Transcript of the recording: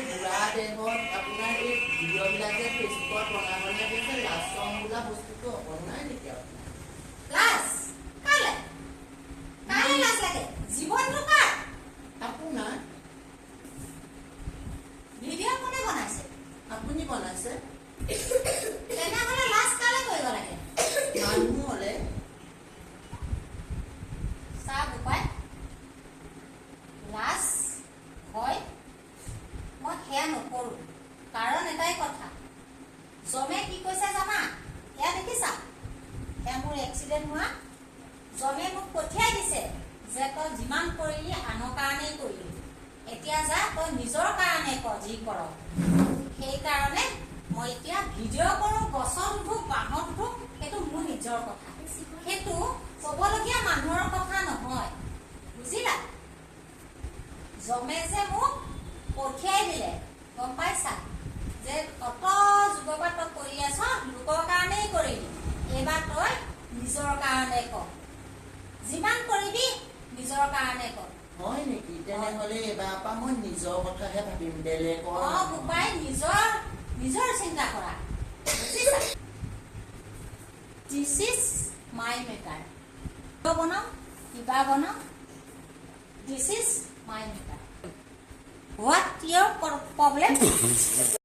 বুঢ়া দেহত আপোনাৰ এই ভিডিঅ'বিলাক যে ফেচবুকত বনাই দিছে লাজ চৰম বোলা বস্তুটো অকণ নাই নেকি আপোনাৰ? লাজ কালে কালে লাজ লাগে জীৱনটো কাৰ আপোনাৰ ভিডিঅ' কোনে বনাইছে আপুনি বনাইছে তেনেহ'লে লাজ কালে কৰিব লাগে মানুহ হ'লে চাহ বোপাই লাজ হয় মই সেয়া নকৰোঁ কাৰণ এটাই কথা জমে কি কৈছে জানা এয়া দেখিছা এয়া মোৰ এক্সিডেণ্ট হোৱা জমে মোক পঠিয়াই দিছে যে তই যিমান কৰিলি আনৰ কাৰণেই কৰিলি এতিয়া যা তই নিজৰ কাৰণে কৰ যি কৰ সেইকাৰণে মই এতিয়া ভিডিঅ' কৰোঁ গছত উঠো বাঁহত উঠো সেইটো মোৰ নিজৰ কথা সেইটো ক'বলগীয়া মানুহৰ কথা নহয় বুজিলা জমে যে মোক পঠিয়াই দিলে গম পাইছা যে অত যুগৰ তই কৰি আছ লোকৰ কাৰণেই কৰিলি এইবাৰ তই নিজৰ কাৰণে কৰ যিমান কৰিবি নিজৰ কাৰণে কৰ হয় নেকি তেনেহ'লে এইবাৰ পৰা মই নিজৰ কথাহে ভাবিম বেলেগৰ বোপাই নিজৰ চিন্তা কৰা বুজিছা দিছ ইজ মাই মেটাৰ বনাও কিবা বনাও this is my matter what your problem